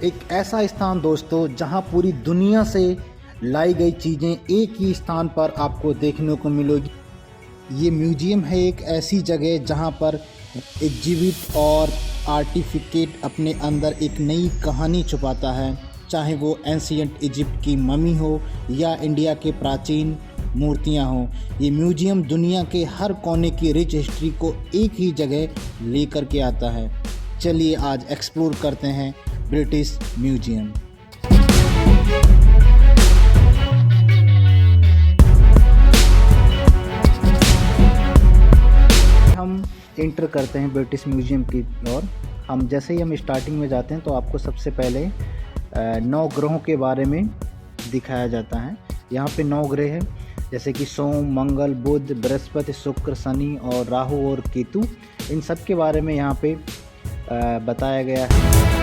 एक ऐसा स्थान दोस्तों जहां पूरी दुनिया से लाई गई चीज़ें एक ही स्थान पर आपको देखने को मिलेगी। ये म्यूजियम है एक ऐसी जगह जहां पर एक जीवित और आर्टिफिकेट अपने अंदर एक नई कहानी छुपाता है, चाहे वो एंशिएंट इजिप्ट की ममी हो या इंडिया के प्राचीन मूर्तियां हों। ये म्यूजियम दुनिया के हर कोने की रिच हिस्ट्री को एक ही जगह लेकर के आता है। चलिए आज एक्सप्लोर करते हैं ब्रिटिश म्यूजियम। हम इंटर करते हैं ब्रिटिश म्यूजियम की ओर। हम जैसे ही हम स्टार्टिंग में जाते हैं तो आपको सबसे पहले 9 ग्रहों के बारे में दिखाया जाता है। यहाँ पे 9 ग्रह हैं, जैसे कि सोम, मंगल, बुध, बृहस्पति, शुक्र, शनि और राहु और केतु। इन सब के बारे में यहाँ पे बताया गया है।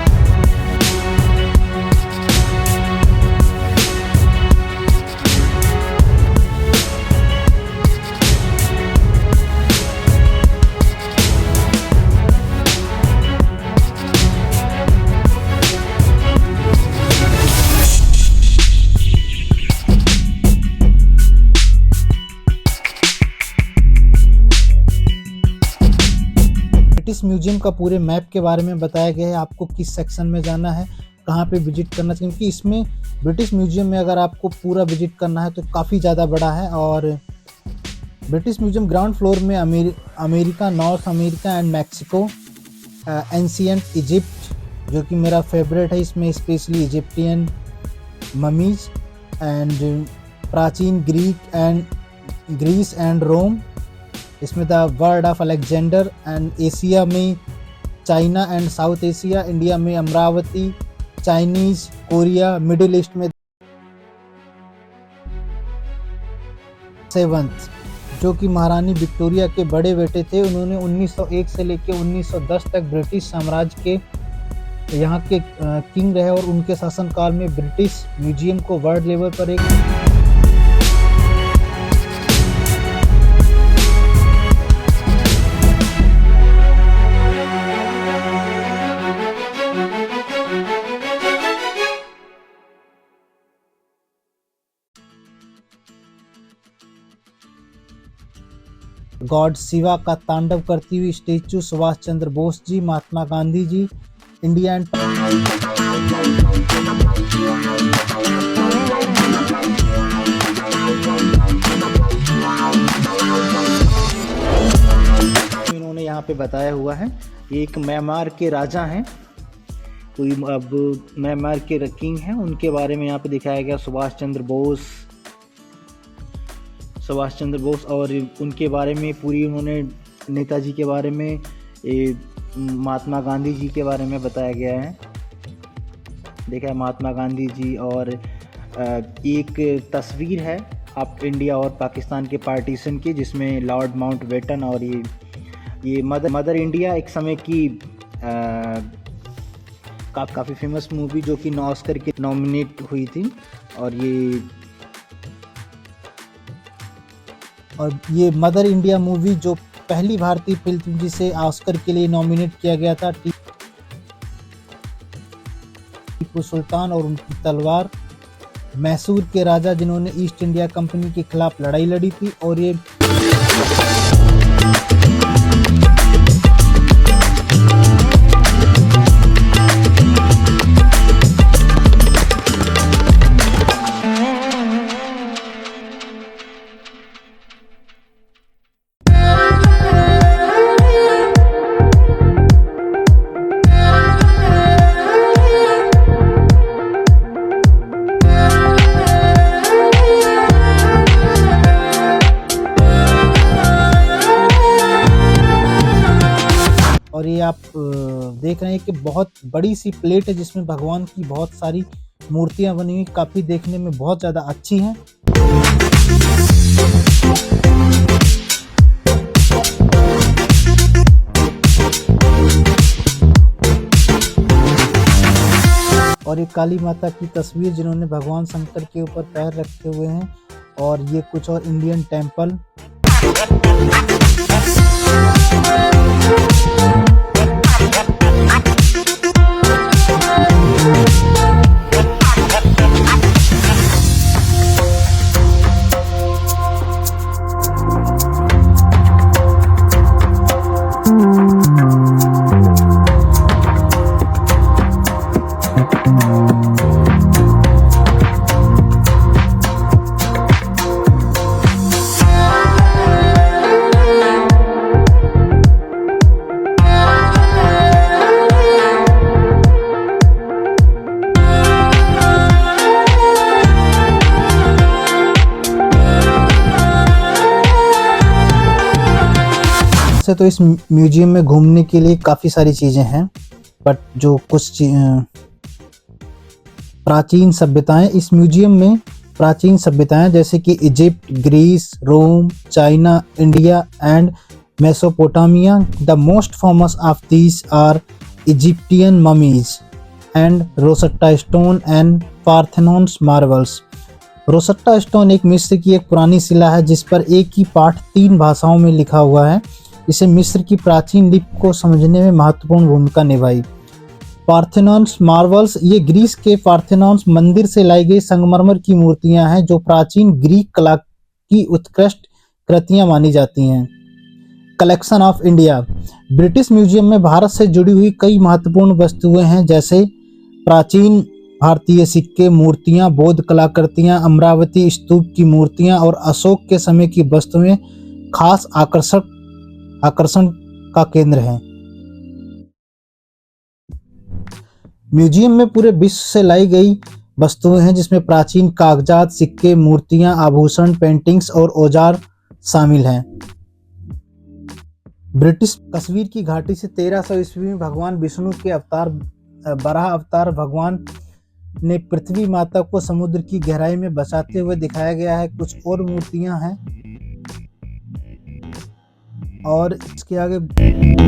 ब्रिटिश म्यूजियम का पूरे मैप के बारे में बताया गया है, आपको किस सेक्शन में जाना है, कहाँ पे विजिट करना चाहिए। क्योंकि इसमें ब्रिटिश म्यूजियम में अगर आपको पूरा विजिट करना है तो काफ़ी ज़्यादा बड़ा है। और ब्रिटिश म्यूजियम ग्राउंड फ्लोर में America, North America and Mexico, ancient Egypt जो कि मेरा फेवरेट है, इसमें स्पेशली इजिप्टियन ममीज एंड प्राचीन ग्रीस एंड रोम, इसमें the world of Alexander and Asia में China and South Asia, India में Amaravati, Chinese, Korea, middle east में सेवंथ जो कि महारानी विक्टोरिया के बड़े बेटे थे। उन्होंने 1901 से लेकर 1910 तक ब्रिटिश साम्राज्य के यहाँ के किंग रहे और उनके शासनकाल में ब्रिटिश म्यूजियम को वर्ल्ड लेवल पर एक गॉड शिवा का तांडव करती हुई statue, Subhash Chandra Bose ji, Mahatma Gandhi ji, India and इन्होंने यहाँ पे बताया हुआ है। एक म्यांमार के राजा हैं, कोई अब म्यांमार के किंग हैं, उनके बारे में यहाँ पे दिखाया गया। सुभाष चंद्र बोस और उनके बारे में पूरी उन्होंने नेताजी के बारे में, महात्मा गांधी जी के बारे में बताया गया है। देखा है महात्मा गांधी जी। और एक तस्वीर है आप इंडिया और पाकिस्तान के पार्टीशन की, जिसमें लॉर्ड माउंटबेटन और ये मदर इंडिया एक समय की काफ़ी फेमस मूवी जो कि ऑस्कर के नॉमिनेट हुई थी। और ये मदर इंडिया मूवी जो पहली भारतीय फिल्म जिसे ऑस्कर के लिए नॉमिनेट किया गया था। टीपू सुल्तान और उनकी तलवार, मैसूर के राजा जिन्होंने ईस्ट इंडिया कंपनी के खिलाफ लड़ाई लड़ी थी। और ये और ये आप देख रहे हैं कि बहुत बड़ी सी प्लेट है जिसमें भगवान की बहुत सारी मूर्तियां बनी हुई, काफ़ी देखने में बहुत ज़्यादा अच्छी हैं। और ये काली माता की तस्वीर जिन्होंने भगवान शंकर के ऊपर पैर रखे हुए हैं। और ये कुछ और इंडियन टेम्पल। वैसे तो इस म्यूजियम में घूमने के लिए काफ़ी सारी चीज़ें हैं, बट जो कुछ प्राचीन सभ्यताएं, इस म्यूजियम में प्राचीन सभ्यताएं जैसे कि Egypt, Greece, Rome, China, India and Mesopotamia. The most famous of these are Egyptian mummies and Rosetta stone and Parthenons marbles. Rosetta stone एक मिस्र की एक पुरानी शिला है जिस पर एक ही पाठ 3 भाषाओं में लिखा हुआ है। इसे मिस्र की प्राचीन लिपि को समझने में महत्वपूर्ण भूमिका निभाई। पार्थेनॉन्स मार्बल्स, ये ग्रीस के पार्थेनॉन्स मंदिर से लाई गई संगमरमर की मूर्तियां हैं जो प्राचीन ग्रीक कला की उत्कृष्ट कृतियां मानी जाती हैं। Collection of India. British museum में भारत से जुड़ी हुई कई महत्वपूर्ण वस्तुएं हैं जैसे प्राचीन भारतीय सिक्के, मूर्तियां, बौद्ध कलाकृतियां, अमरावती स्तूप की मूर्तियां और अशोक के समय की वस्तुएं खास आकर्षण का केंद्र हैं। म्यूजियम में पूरे विश्व से लाई गई वस्तुएं हैं जिसमें प्राचीन कागजात, सिक्के, मूर्तियां, आभूषण, पेंटिंग्स और औजार शामिल हैं। ब्रिटिश कश्मीर की घाटी से 1300 ईस्वी में भगवान विष्णु के बराह अवतार भगवान ने पृथ्वी माता को समुद्र की गहराई में बसाते हुए दिखाया गया है। कुछ और मूर्तियां हैं और इसके आगे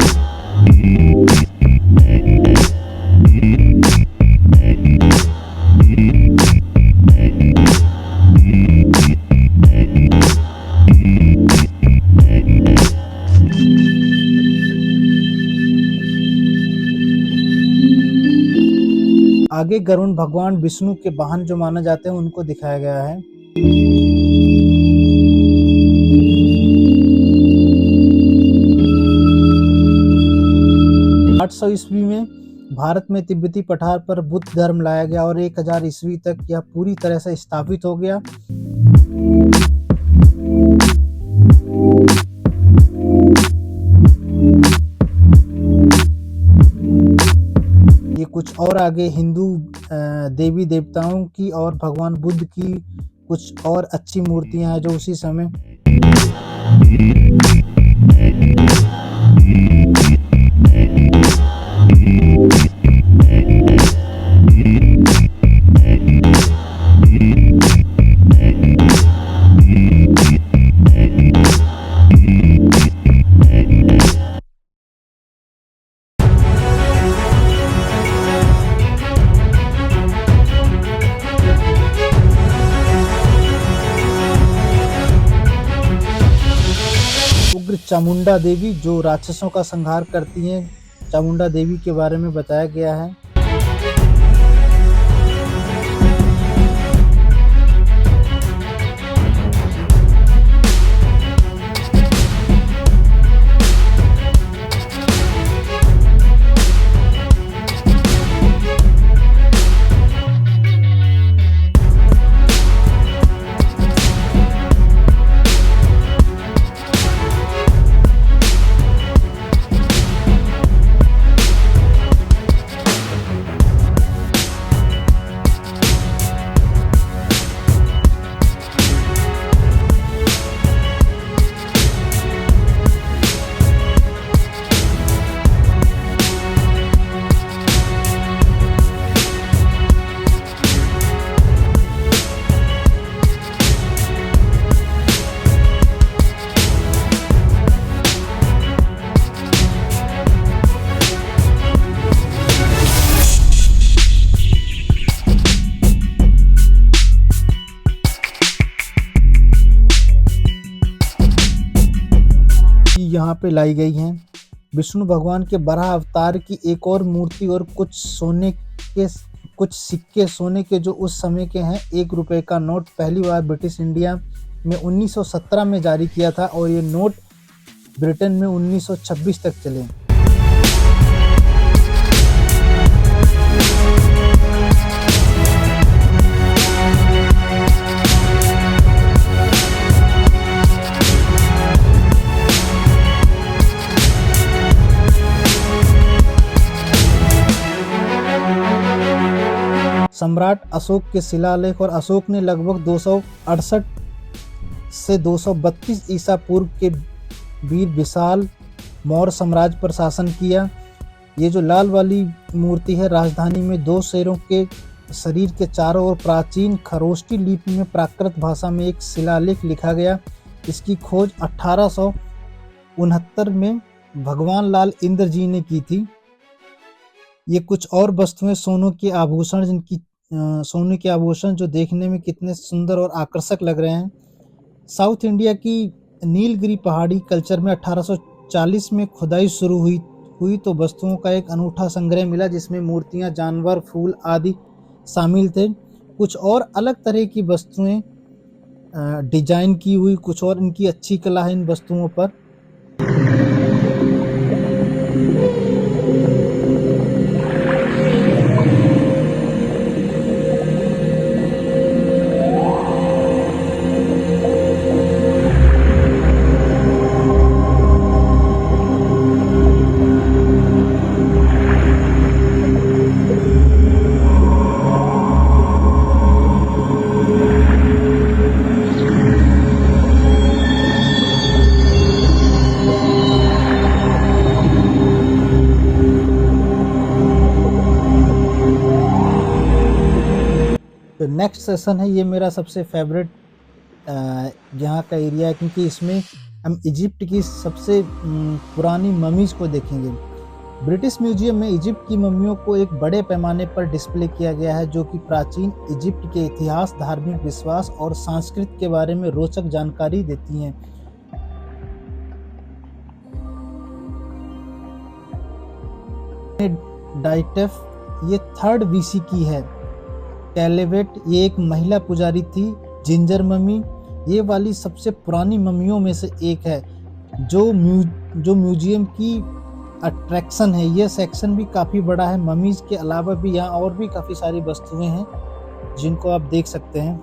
गरुण भगवान विष्णु के वाहन जो माने जाते हैं उनको दिखाया गया है। ईस्वी में भारत में तिब्बती पठार पर बुद्ध धर्म लाया गया और 1000 ईस्वी तक यह पूरी तरह से स्थापित हो गया। ये कुछ और आगे हिंदू देवी देवताओं की और भगवान बुद्ध की कुछ और अच्छी मूर्तियां हैं जो उसी समय चामुंडा देवी जो राक्षसों का संहार करती हैं, चामुंडा देवी के बारे में बताया गया है। यहाँ पे लाई गई हैं। विष्णु भगवान के बराह अवतार की एक और मूर्ति और कुछ सिक्के सोने के जो उस समय के हैं। 1 रुपए का नोट पहली बार ब्रिटिश इंडिया में 1917 में जारी किया था और ये नोट ब्रिटेन में 1926 तक चले। सम्राट अशोक के शिलालेख और अशोक ने लगभग 268 से 232 ईसा पूर्व के वीर विशाल मौर्य साम्राज्य पर शासन किया। ये जो लाल वाली मूर्ति है, राजधानी में 2 शेरों के शरीर के चारों ओर प्राचीन खरोष्टी लिपि में प्राकृत भाषा में एक शिलालेख लिखा गया। इसकी खोज 1869 में भगवान लाल इंद्र जी ने की थी। ये कुछ और वस्तुएं सोने के आभूषण जो देखने में कितने सुंदर और आकर्षक लग रहे हैं। साउथ इंडिया की नीलगिरी पहाड़ी कल्चर में 1840 में खुदाई शुरू हुई तो वस्तुओं का एक अनूठा संग्रह मिला, जिसमें मूर्तियां, जानवर, फूल आदि शामिल थे। कुछ और अलग तरह की वस्तुएं डिजाइन की हुई, कुछ और इनकी अच्छी कला है इन वस्तुओं पर। तो नेक्स्ट सेशन है, ये मेरा सबसे फेवरेट यहाँ का एरिया है, क्योंकि इसमें हम इजिप्ट की सबसे पुरानी ममीज को देखेंगे। ब्रिटिश म्यूजियम में इजिप्ट की मम्मियों को एक बड़े पैमाने पर डिस्प्ले किया गया है, जो कि प्राचीन इजिप्ट के इतिहास, धार्मिक विश्वास और संस्कृति के बारे में रोचक जानकारी देती हैं। डाइटेफ ये 3rd BC की है। कैलेवेट ये एक महिला पुजारी थी। जिंजर मम्मी ये वाली सबसे पुरानी मम्मियों में से एक है, जो म्यूजियम की अट्रैक्शन है। यह सेक्शन भी काफ़ी बड़ा है। मम्मीज के अलावा भी यहाँ और भी काफ़ी सारी वस्तुएं हैं जिनको आप देख सकते हैं।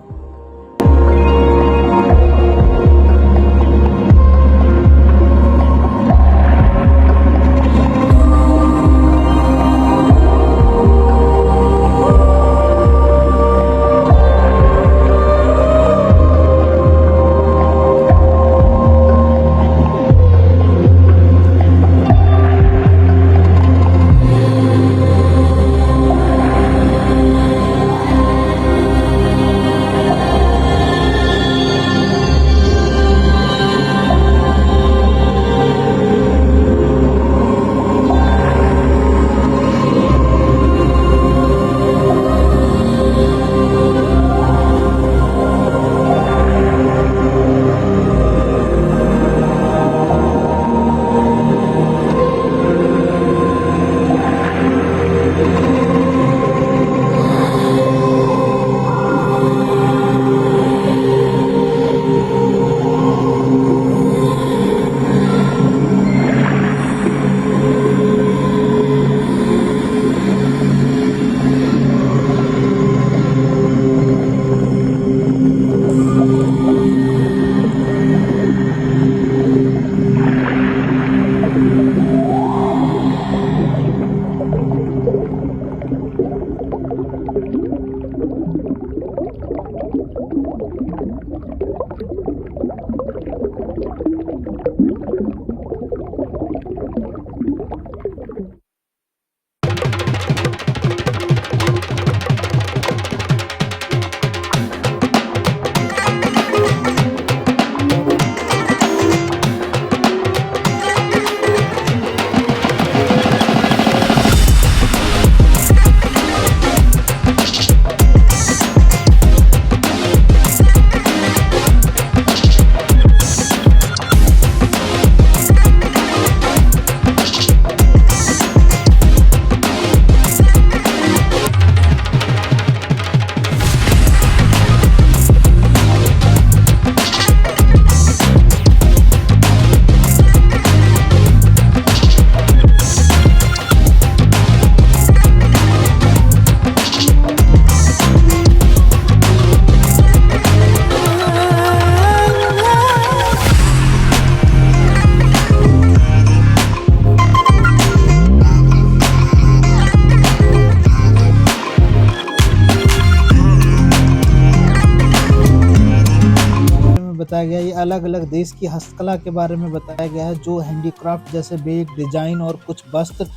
बताया गया है। ये अलग अलग देश की हस्तकला के बारे में बताया गया है, जो हैंडीक्राफ्ट जैसे बैग डिजाइन और कुछ वस्त्र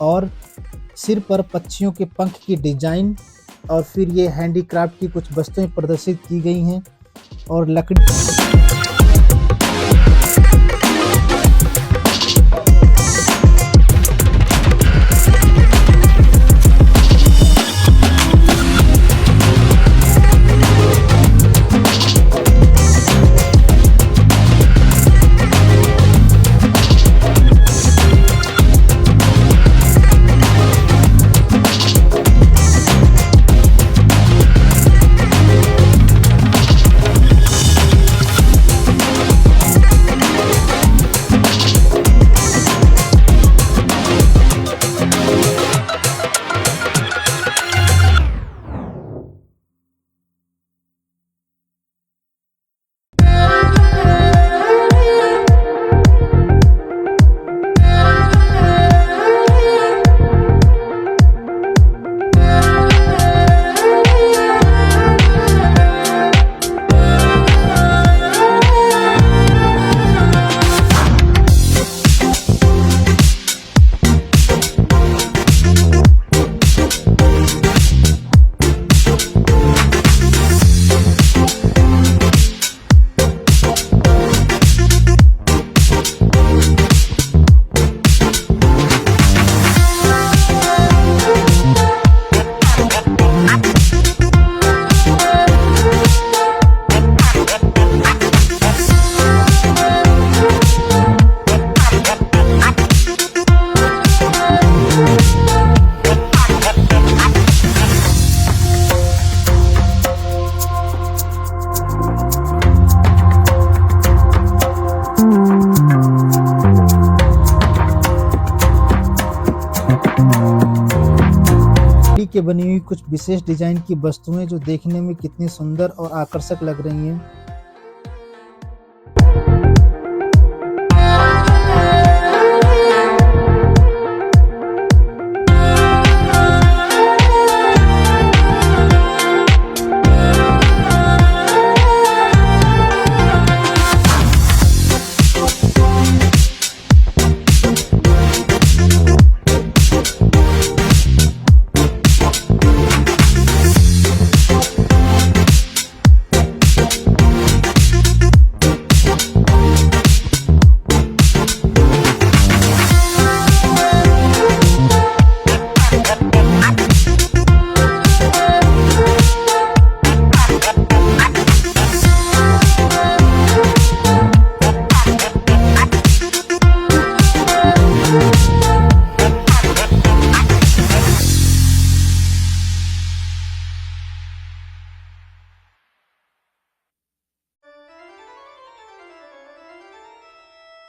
और सिर पर पक्षियों के पंख की डिजाइन, और फिर ये हैंडीक्राफ्ट की कुछ वस्तुएं प्रदर्शित की गई हैं और लकड़ी। लकड़ी के बनी हुई कुछ विशेष डिजाइन की वस्तुएं जो देखने में कितनी सुंदर और आकर्षक लग रही हैं।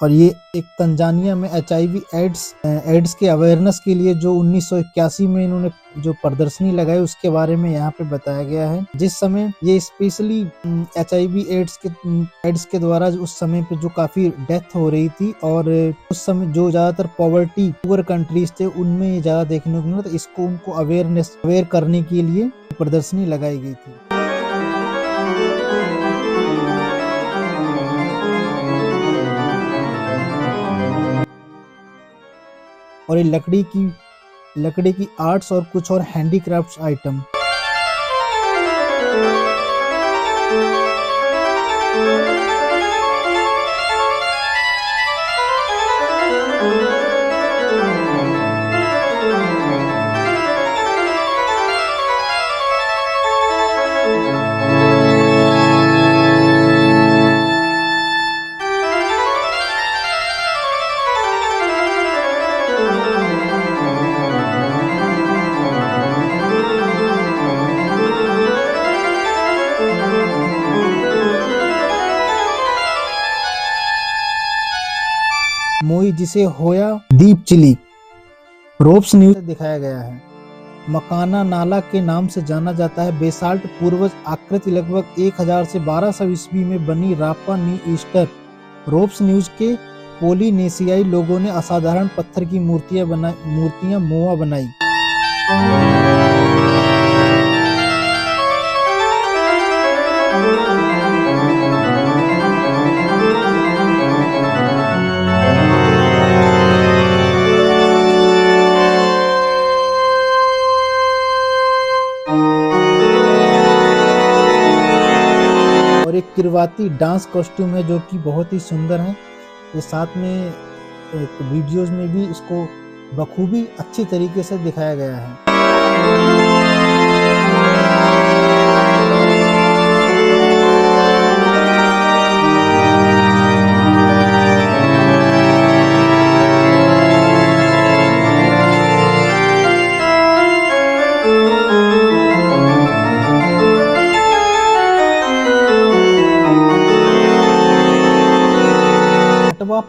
और ये एक तंजानिया में HIV एड्स के अवेयरनेस के लिए जो 1981 में इन्होंने जो प्रदर्शनी लगाई उसके बारे में यहाँ पे बताया गया है। जिस समय ये स्पेशली HIV एड्स के द्वारा उस समय पे जो काफी डेथ हो रही थी, और उस समय जो ज्यादातर पॉवर्टी पुअर कंट्रीज थे उनमें ये ज्यादा देखने को मिला, तो इसको उनको अवेयर करने के लिए प्रदर्शनी लगाई गई थी। और ये लकड़ी की आर्ट्स और कुछ और हैंडीक्राफ्ट्स आइटम। मोई जिसे होया दीप चिली रोप्स न्यूज दिखाया गया है। मकाना नाला के नाम से जाना जाता है। बेसाल्ट पूर्वज आकृति लगभग 1000 से 1200 ईस्वी में बनी रापा नी ईस्टर रोप्स न्यूज के पोलिनेशियाई लोगों ने असाधारण पत्थर की मूर्तियां मोआ बनाई। किरवाती डांस कॉस्ट्यूम है जो कि बहुत ही सुंदर है। ये साथ में एक वीडियोस में भी इसको बखूबी अच्छी तरीके से दिखाया गया है।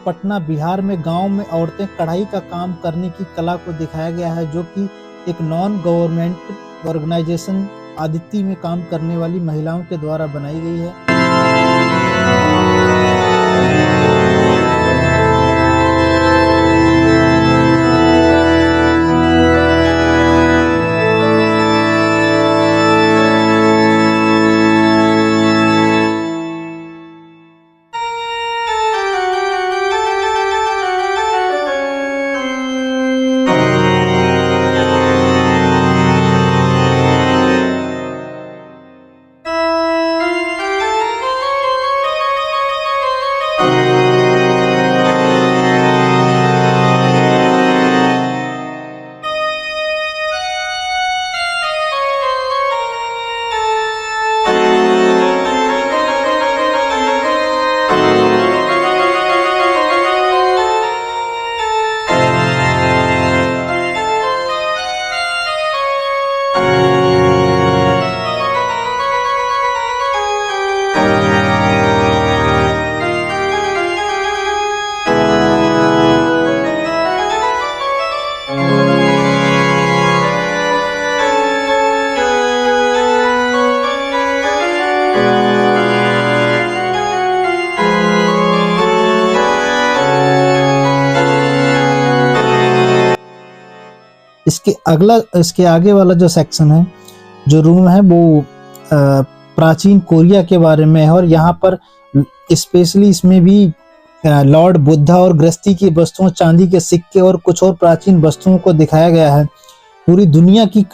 पटना बिहार में गांव में औरतें कढ़ाई का काम करने की कला को दिखाया गया है, जो कि एक नॉन गवर्नमेंट ऑर्गेनाइजेशन आदित्य में काम करने वाली महिलाओं के द्वारा बनाई गई है। इसके आगे वाला जो सेक्शन है, जो रूम है, वो प्राचीन कोरिया के बारे में है। और यहाँ पर स्पेशली इसमें भी लॉर्ड बुद्धा और गृहस्थी की वस्तुओं, चांदी के सिक्के और कुछ और प्राचीन वस्तुओं को दिखाया गया है। पूरी दुनिया की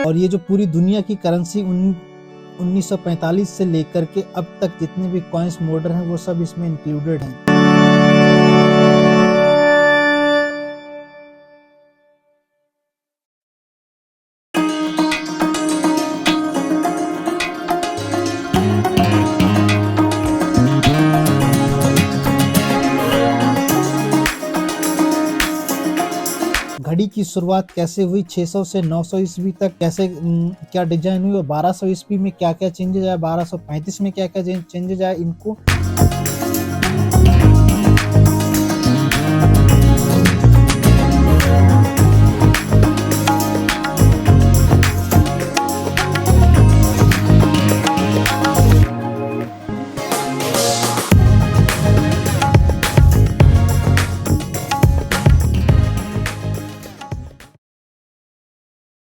और ये जो पूरी दुनिया की करेंसी 1945 से लेकर के अब तक जितने भी कॉइन्स मॉडर्न हैं वो सब इसमें इंक्लूडेड हैं। घड़ी इसकी शुरुआत कैसे हुई, 600 से 900 ईस्वी तक कैसे क्या डिजाइन हुई, और 1200 ईस्वी में क्या क्या चेंजेज आया, 1235 में क्या क्या चेंजेज आया, इनको